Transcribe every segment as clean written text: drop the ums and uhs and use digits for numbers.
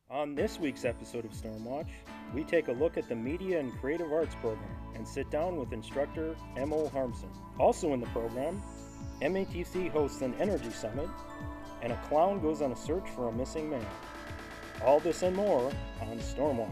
On this week's episode of Stormwatch, we take a look at the Media and Creative Arts program and sit down with instructor M.O. Harmson. Also in the program, MATC hosts an energy summit, and a clown goes on a search for a missing man. All this and more on Stormwatch.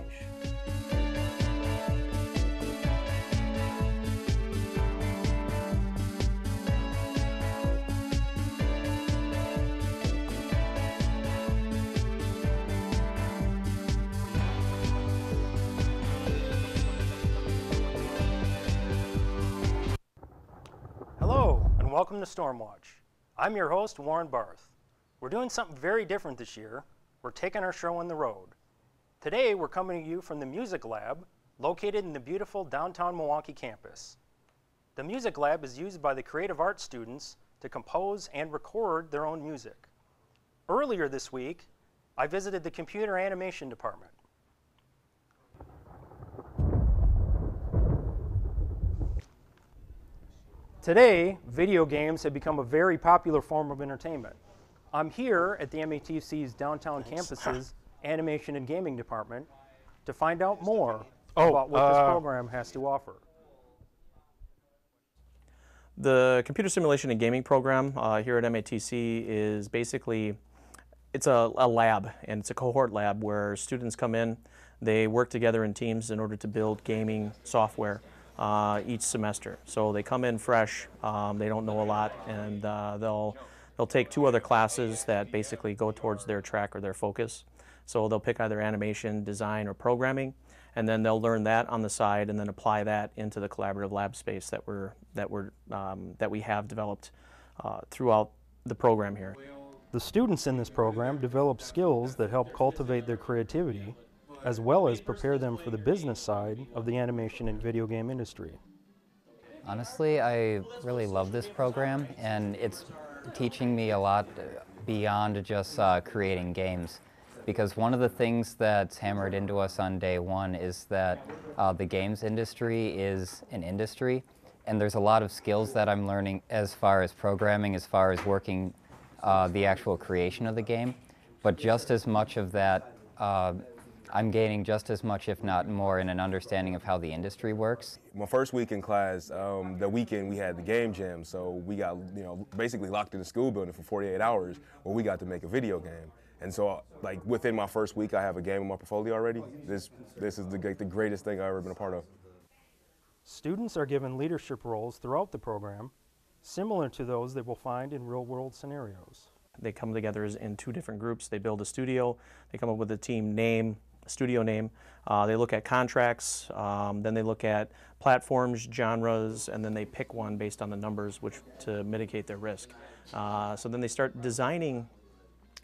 Hello, and welcome to Stormwatch. I'm your host, Warren Barth. We're doing something very different this year. We're taking our show on the road. Today, we're coming to you from the Music Lab, located in the beautiful downtown Milwaukee campus. The Music Lab is used by the creative arts students to compose and record their own music. Earlier this week, I visited the computer animation department. Today, video games have become a very popular form of entertainment. I'm here at the MATC's downtown campus's animation and gaming department to find out more about what this program has to offer. The computer simulation and gaming program here at MATC is basically, it's a lab, and it's a cohort lab where students come in, they work together in teams in order to build gaming software each semester. So they come in fresh, they don't know a lot, and they'll take two other classes that basically go towards their track or their focus. So they'll pick either animation, design, or programming, and then they'll learn that on the side and then apply that into the collaborative lab space that we have developed throughout the program here. The students in this program develop skills that help cultivate their creativity, as well as prepare them for the business side of the animation and video game industry. Honestly, I really love this program, and it's teaching me a lot beyond just creating games. Because one of the things that's hammered into us on day one is that the games industry is an industry, and there's a lot of skills that I'm learning as far as programming, as far as working the actual creation of the game. But just as much of that, I'm gaining just as much, if not more, in an understanding of how the industry works. My first week in class, the weekend we had the game jam, so we got basically locked in the school building for 48 hours where we got to make a video game. And so, like, within my first week, I have a game in my portfolio already. This is the greatest thing I've ever been a part of. Students are given leadership roles throughout the program, similar to those they will find in real-world scenarios. They come together in two different groups. They build a studio, they come up with a team name, studio name. They look at contracts, then they look at platforms, genres, and then they pick one based on the numbers to mitigate their risk. So then they start designing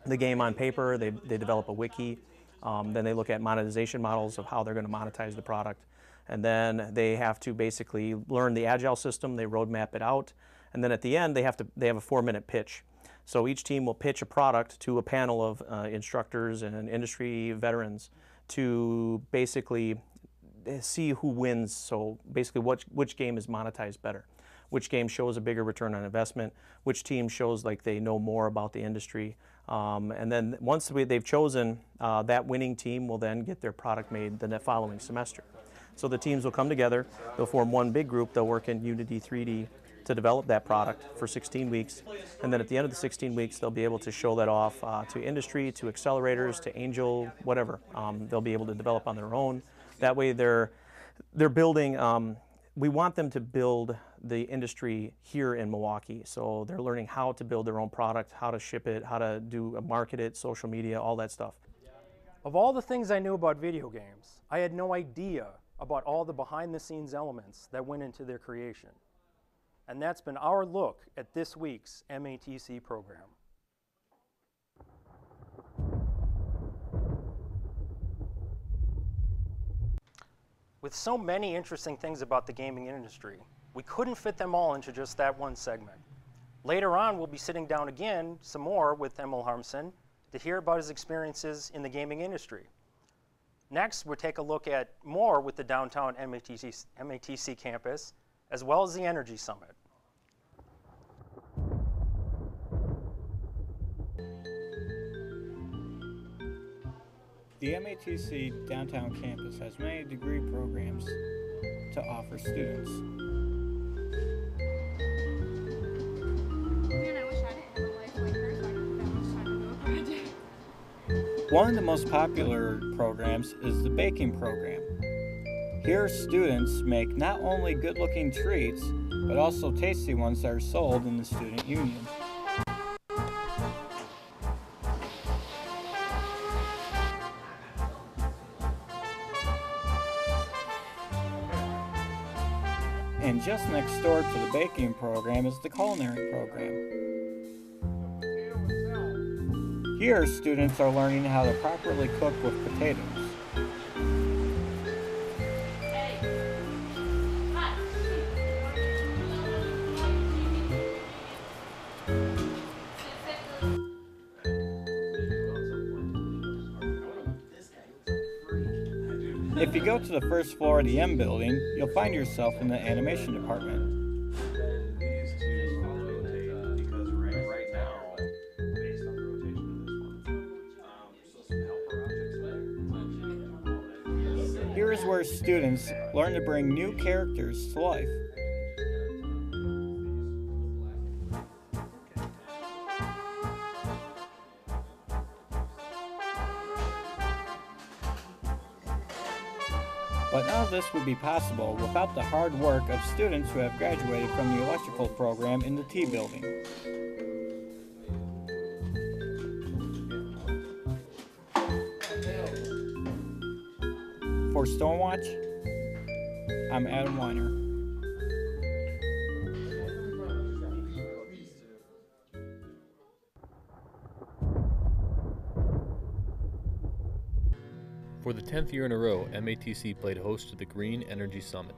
the game on paper. They develop a wiki. Then they look at monetization models of how they're going to monetize the product. And then they have to basically learn the agile system. They roadmap it out. And then at the end, they have a 4-minute pitch. So each team will pitch a product to a panel of instructors and industry veterans to basically see who wins. So basically which game is monetized better, which game shows a bigger return on investment, which team shows like they know more about the industry. And then once they've chosen, that winning team will then get their product made the following semester. So the teams will come together, they'll form one big group, they'll work in Unity 3D to develop that product for 16 weeks. And then at the end of the 16 weeks, they'll be able to show that off to industry, to accelerators, to Angel, whatever. They'll be able to develop on their own. That way they're building, we want them to build the industry here in Milwaukee. So they're learning how to build their own product, how to ship it, how to market it, social media, all that stuff. Of all the things I knew about video games, I had no idea about all the behind-the-scenes elements that went into their creation. And that's been our look at this week's MATC program. With so many interesting things about the gaming industry, we couldn't fit them all into just that one segment. Later on, we'll be sitting down again some more with M.O. Harmson to hear about his experiences in the gaming industry. Next, we'll take a look at more with the downtown MATC campus, as well as the Energy Summit. The MATC downtown campus has many degree programs to offer students. One of the most popular programs is the baking program. Here students make not only good-looking treats, but also tasty ones that are sold in the student union. And just next door to the baking program is the culinary program. Here, students are learning how to properly cook with potatoes. If you go to the first floor of the M building, you'll find yourself in the animation department. Here is where students learn to bring new characters to life. But none of this would be possible without the hard work of students who have graduated from the electrical program in the T building. For Stormwatch, I'm Adam Weiner. For the 10th year in a row, MATC played host to the Green Energy Summit.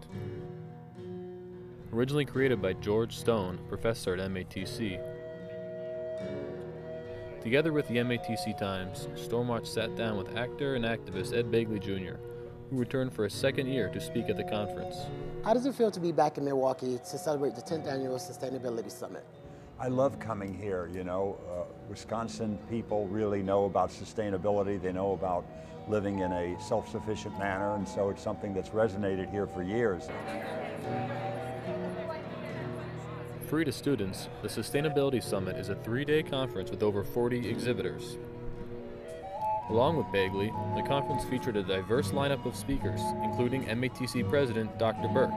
Originally created by George Stone, professor at MATC. Together with the MATC Times, Stormwatch sat down with actor and activist Ed Begley Jr., who returned for a second year to speak at the conference. How does it feel to be back in Milwaukee to celebrate the 10th Annual Sustainability Summit? I love coming here, you know. Wisconsin people really know about sustainability. They know about living in a self-sufficient manner, and so it's something that's resonated here for years. Free to students, the Sustainability Summit is a 3-day conference with over 40 exhibitors. Along with Begley, the conference featured a diverse lineup of speakers, including MATC President Dr. Burke.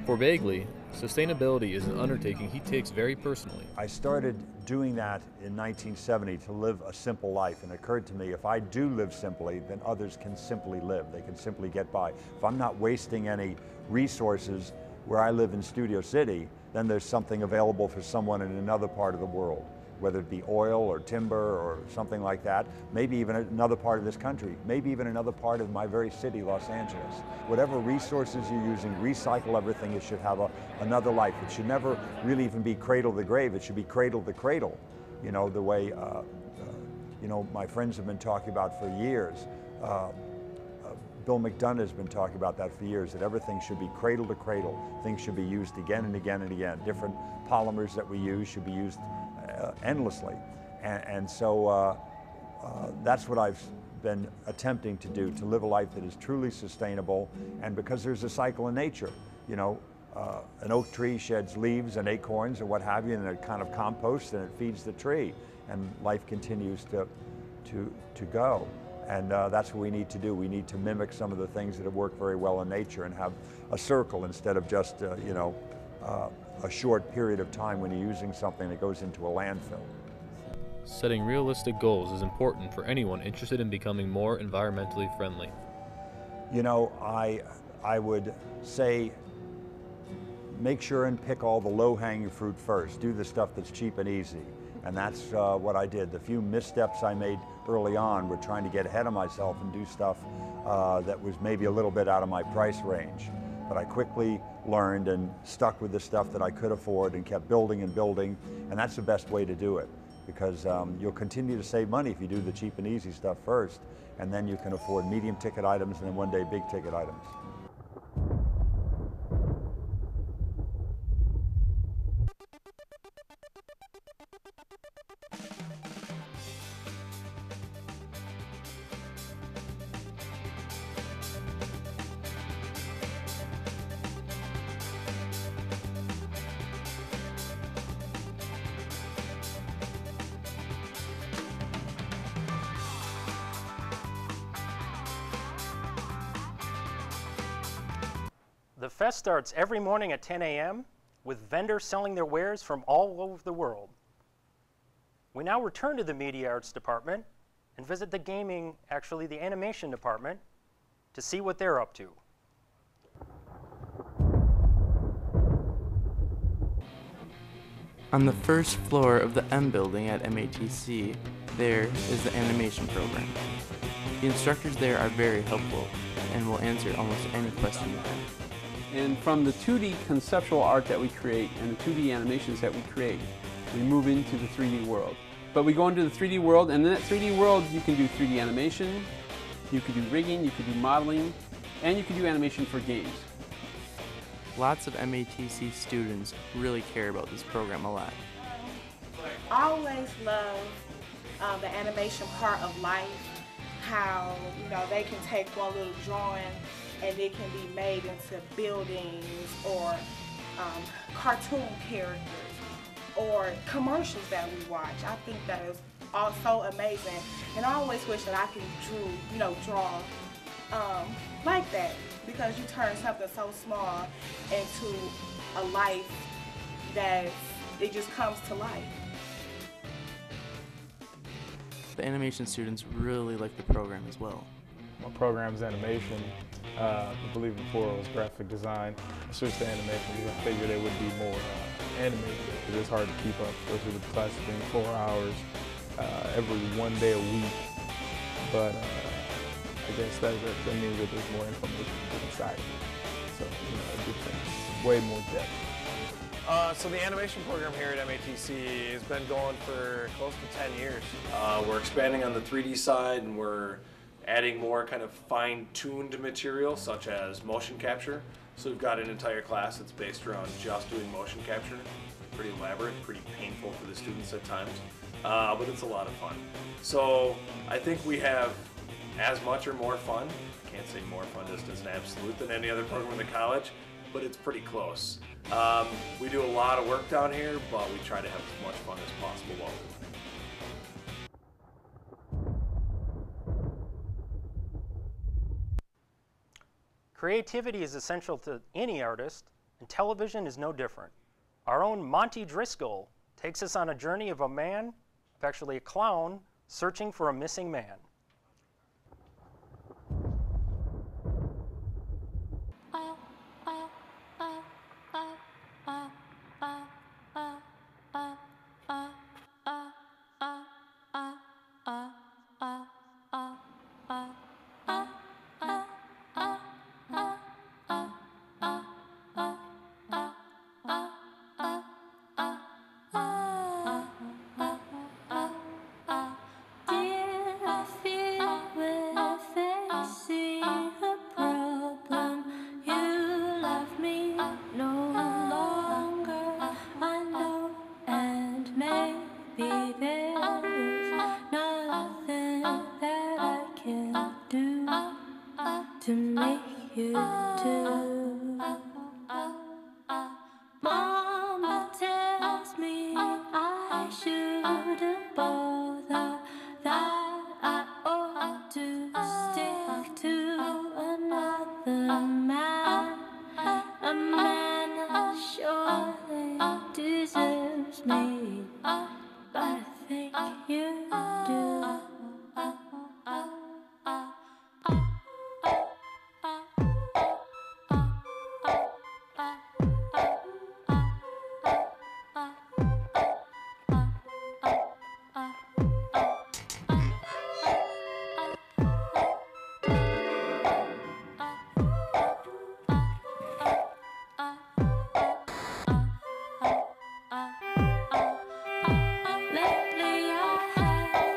For Begley, sustainability is an undertaking he takes very personally. I started doing that in 1970 to live a simple life, and it occurred to me if I do live simply, then others can simply live. They can simply get by. If I'm not wasting any resources where I live in Studio City, then there's something available for someone in another part of the world, whether it be oil or timber or something like that, maybe even another part of this country, maybe even another part of my very city, Los Angeles. Whatever resources you're using, recycle everything. It should have another life. It should never really even be cradle to grave. It should be cradle to cradle, you know, the way, you know, my friends have been talking about for years. Bill McDonough has been talking about that for years, that everything should be cradle to cradle. Things should be used again and again and again. Different polymers that we use should be used endlessly. And so that's what I've been attempting to do, to live a life that is truly sustainable. And because there's a cycle in nature, you know, an oak tree sheds leaves and acorns and what have you, and it kind of composts and it feeds the tree, and life continues to go. And that's what we need to do. We need to mimic some of the things that have worked very well in nature and have a circle instead of just, you know, a short period of time when you're using something that goes into a landfill. Setting realistic goals is important for anyone interested in becoming more environmentally friendly. You know, I would say make sure and pick all the low-hanging fruit first. Do the stuff that's cheap and easy. And that's what I did. The few missteps I made early on were trying to get ahead of myself and do stuff that was maybe a little bit out of my price range. But I quickly learned and stuck with the stuff that I could afford and kept building and building, and that's the best way to do it, because you'll continue to save money if you do the cheap and easy stuff first, and then you can afford medium ticket items and then one day big ticket items. The fest starts every morning at 10 a.m. with vendors selling their wares from all over the world. We now return to the Media Arts Department and visit the the animation department to see what they're up to. On the first floor of the M building at MATC, there is the animation program. The instructors there are very helpful and will answer almost any question you have. And from the 2D conceptual art that we create and the 2D animations that we create, we move into the 3D world. But we go into the 3D world, and in that 3D world you can do 3D animation, you can do rigging, you can do modeling, and you can do animation for games. Lots of MATC students really care about this program a lot. I always love the animation part of life, how they can take one little drawing and it can be made into buildings or cartoon characters or commercials that we watch. I think that is so amazing, and I always wish that I could draw like that, because you turn something so small into a life that it just comes to life. The animation students really like the program as well. My program is animation. I believe before it was graphic design. I switched to animation because I figured it would be more animated, because it's hard to keep up, especially with the classes being 4 hours every 1 day a week. But I guess that means that there's more information inside of it. So, it gives way more depth. So the animation program here at MATC has been going for close to 10 years. We're expanding on the 3D side, and we're adding more kind of fine-tuned material, such as motion capture. So we've got an entire class that's based around just doing motion capture. Pretty elaborate, pretty painful for the students at times, but it's a lot of fun. So I think we have as much or more fun. I can't say more fun just as an absolute than any other program in the college, but it's pretty close. We do a lot of work down here, but we try to have as much fun as possible while we're doing it. Creativity is essential to any artist, and television is no different. Our own Monty Driscoll takes us on a journey of a man, actually a clown, searching for a missing man. To make you do. Mama tells me I shouldn't bother, that I ought to stick to another man, a man that surely deserves me, but I think you do. Lately I have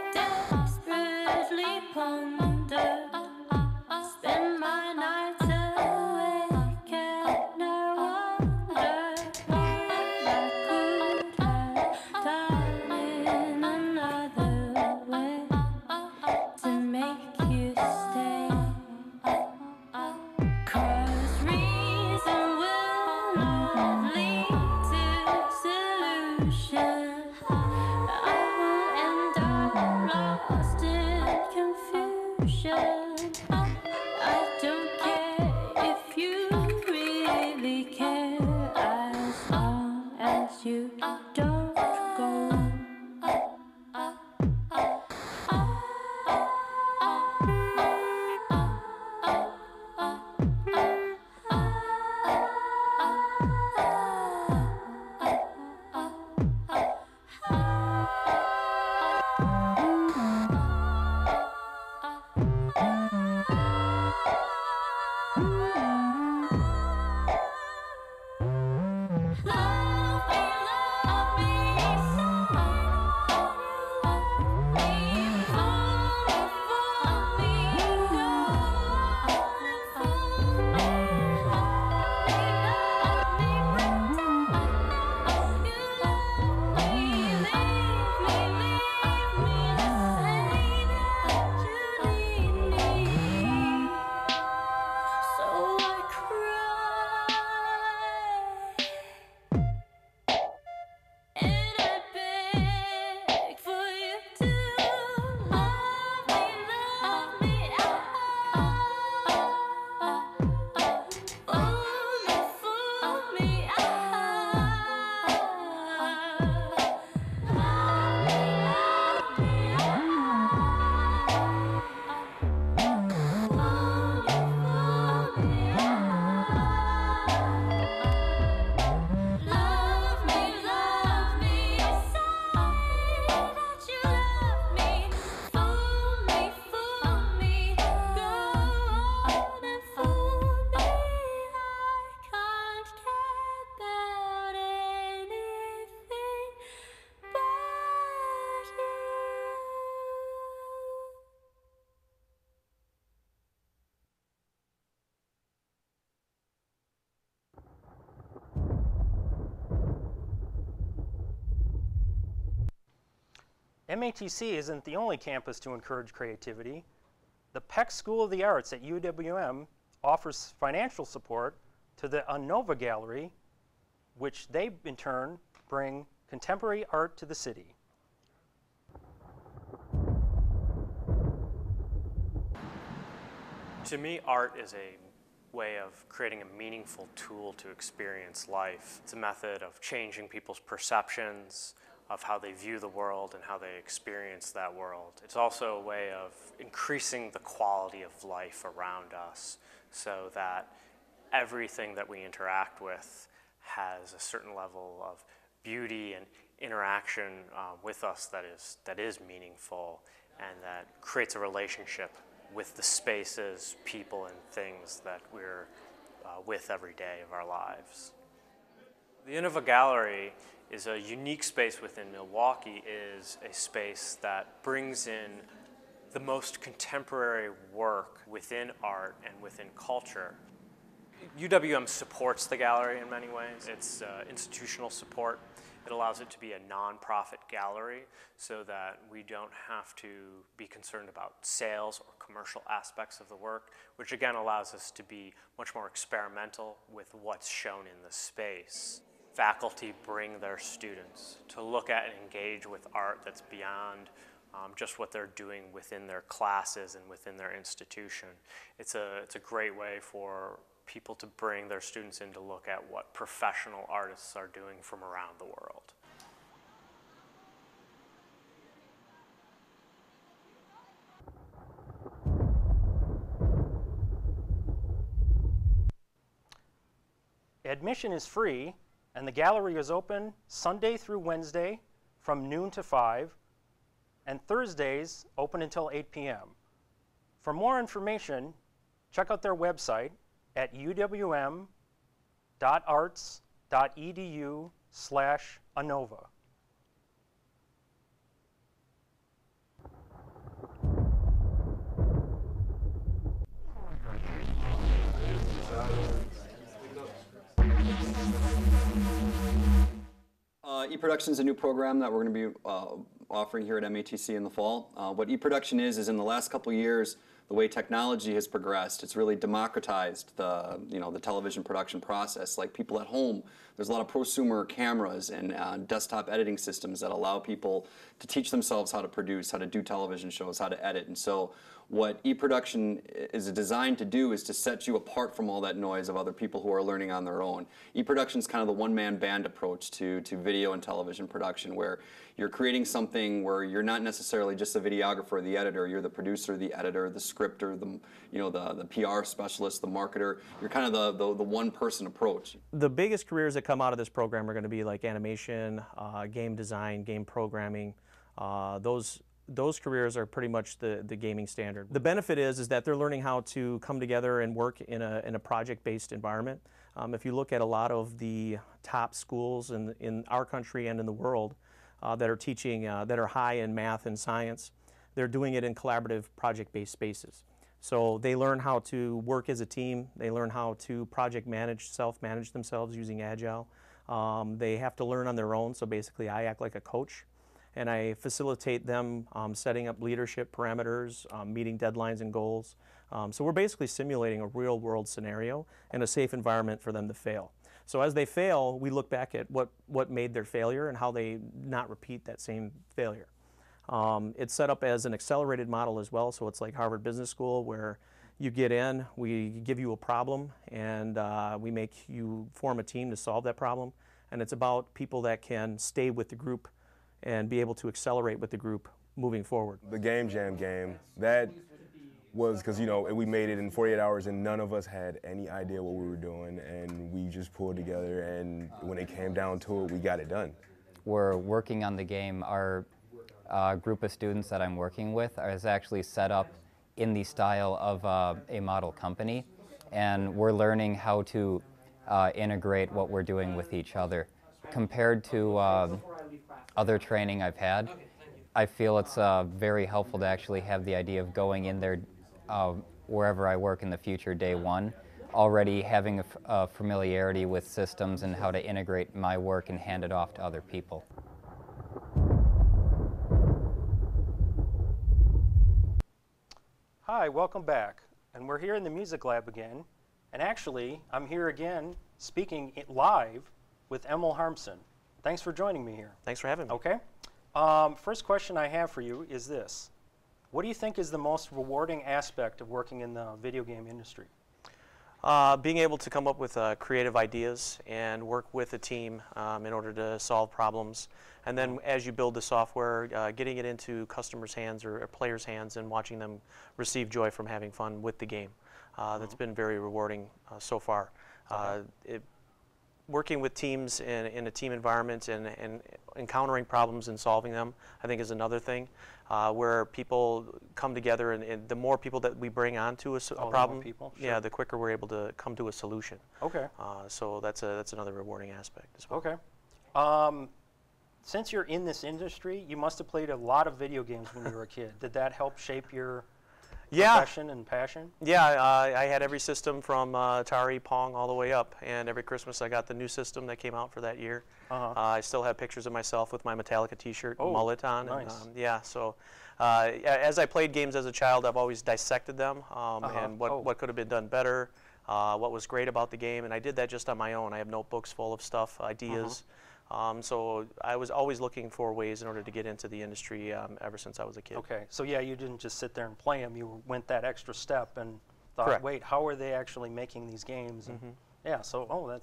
MATC isn't the only campus to encourage creativity. The Peck School of the Arts at UWM offers financial support to the Unova Gallery, which they in turn bring contemporary art to the city. To me, art is a way of creating a meaningful tool to experience life. It's a method of changing people's perceptions of how they view the world and how they experience that world. It's also a way of increasing the quality of life around us so that everything that we interact with has a certain level of beauty and interaction with us that is meaningful and that creates a relationship with the spaces, people, and things that we're with every day of our lives. The Unova Gallery is a unique space within Milwaukee, is a space that brings in the most contemporary work within art and within culture. UWM supports the gallery in many ways. It's institutional support. It allows it to be a nonprofit gallery so that we don't have to be concerned about sales or commercial aspects of the work, which again allows us to be much more experimental with what's shown in the space. Faculty bring their students to look at and engage with art that's beyond just what they're doing within their classes and within their institution. It's a great way for people to bring their students in to look at what professional artists are doing from around the world. Admission is free, and the gallery is open Sunday through Wednesday from noon to 5, and Thursdays open until 8 p.m. For more information, check out their website at uwm.arts.edu/Unova. eProduction is a new program that we're going to be offering here at MATC in the fall. What eProduction is in the last couple of years, the way technology has progressed, it's really democratized the television production process. Like people at home, there's a lot of prosumer cameras and desktop editing systems that allow people to teach themselves how to produce, how to do television shows, how to edit. And so what eProduction is designed to do is to set you apart from all that noise of other people who are learning on their own. eProduction is kind of the one-man band approach to video and television production, where you're creating something where you're not necessarily just the videographer or the editor, you're the producer, the editor, the scripter, the PR specialist, the marketer. You're kind of the one-person approach. The biggest careers that come out of this program are going to be like animation, game design, game programming. Those careers are pretty much the gaming standard. The benefit is that they're learning how to come together and work in a project-based environment. If you look at a lot of the top schools in our country and in the world that are teaching, that are high in math and science, they're doing it in collaborative project-based spaces. So they learn how to work as a team, they learn how to project manage, self-manage themselves using Agile. They have to learn on their own, so basically I act like a coach. And I facilitate them setting up leadership parameters, meeting deadlines and goals. So we're basically simulating a real-world scenario and a safe environment for them to fail. So as they fail, we look back at what made their failure and how they not repeat that same failure. It's set up as an accelerated model as well, so it's like Harvard Business School, where you get in, we give you a problem, and we make you form a team to solve that problem. And it's about people that can stay with the group and be able to accelerate with the group moving forward. The Game Jam game, that was because, we made it in 48 hours and none of us had any idea what we were doing, and we just pulled together, and when it came down to it, we got it done. We're working on the game. Our group of students that I'm working with is actually set up in the style of a model company, and we're learning how to integrate what we're doing with each other. Compared to other training I've had, I feel it's very helpful to actually have the idea of going in there wherever I work in the future, day one, already having a familiarity with systems and how to integrate my work and hand it off to other people. Hi, welcome back. And we're here in the music lab again. And actually, I'm here again speaking live with Emil Harmson. Thanks for joining me here. Thanks for having me. Okay. First question I have for you is this. What do you think is the most rewarding aspect of working in the video game industry? Being able to come up with creative ideas and work with a team in order to solve problems. And then as you build the software, getting it into customers' hands or players' hands and watching them receive joy from having fun with the game. That's been very rewarding so far. Working with teams in a team environment and encountering problems and solving them, I think, is another thing where people come together, and the more people that we bring onto a problem, people? Sure. Yeah, the quicker we're able to come to a solution. Okay. So that's another rewarding aspect as well. Okay. Since you're in this industry, you must have played a lot of video games when you were a kid. Did that help shape your profession and passion? Yeah, I had every system from Atari, Pong, all the way up, and every Christmas I got the new system that came out for that year. I still have pictures of myself with my Metallica t-shirt, mullet on. Nice. And, yeah, so as I played games as a child, I've always dissected them and what could have been done better, what was great about the game, and I did that just on my own. I have notebooks full of stuff, ideas. So I was always looking for ways in order to get into the industry ever since I was a kid. Okay, so yeah, you didn't just sit there and play them. You went that extra step and thought, Correct. wait, how are they actually making these games? And yeah, so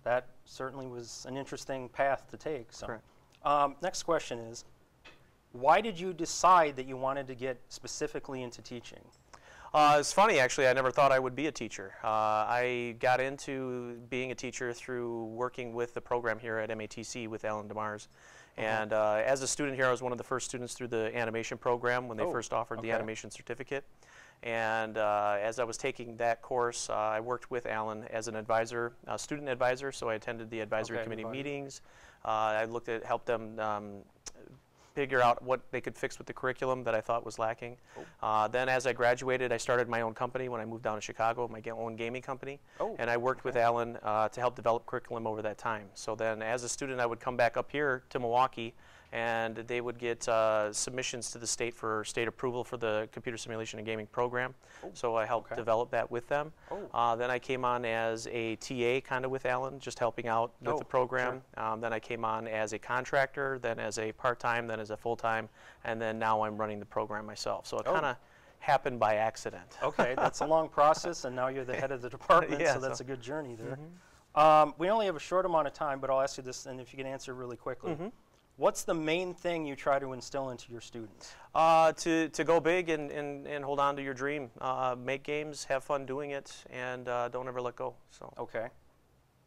that certainly was an interesting path to take. So, next question is, why did you decide that you wanted to get specifically into teaching? It's funny, actually. I never thought I would be a teacher. I got into being a teacher through working with the program here at MATC with Alan DeMars. And as a student here, I was one of the first students through the animation program when they first offered the animation certificate. And as I was taking that course, I worked with Alan as an advisor, student advisor, so I attended the advisory committee meetings. I helped them figure out what they could fix with the curriculum that I thought was lacking. Then as I graduated, I started my own company when I moved down to Chicago, my own gaming company. And I worked with Alan to help develop curriculum over that time. So then as a student, I would come back up here to Milwaukee, and they would get submissions to the state for state approval for the computer simulation and gaming program. So I helped develop that with them. Then I came on as a TA kind of with Alan, just helping out with the program. Then I came on as a contractor, then as a part-time, then as a full-time, and then now I'm running the program myself. So it kind of happened by accident. Okay, that's a long process, and now you're the head of the department, so that's a good journey there. We only have a short amount of time, but I'll ask you this, and if you can answer really quickly. What's the main thing you try to instill into your students? To go big and hold on to your dream. Make games, have fun doing it, and don't ever let go. So. Okay.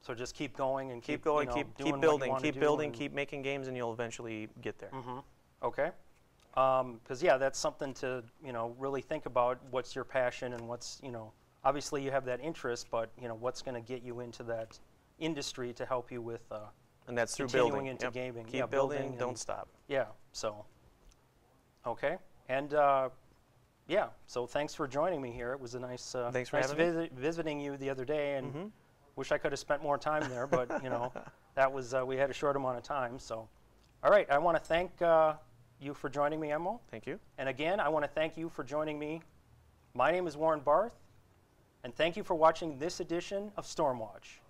So just keep going and keep going, you know, keep building, keep making games, and you'll eventually get there. Okay. Because yeah, that's something to really think about. What's your passion, and what's obviously you have that interest, but what's going to get you into that industry to help you with. And that's through continuing building. into gaming. Keep building, don't stop. Yeah, so, okay. And yeah, so thanks for joining me here. It was a nice, Thanks for nice having me. visiting you the other day, and wish I could have spent more time there, but that was, we had a short amount of time, so. All right, I want to thank you for joining me, Emil. Thank you. And again, I want to thank you for joining me. My name is Warren Barth, and thank you for watching this edition of Stormwatch.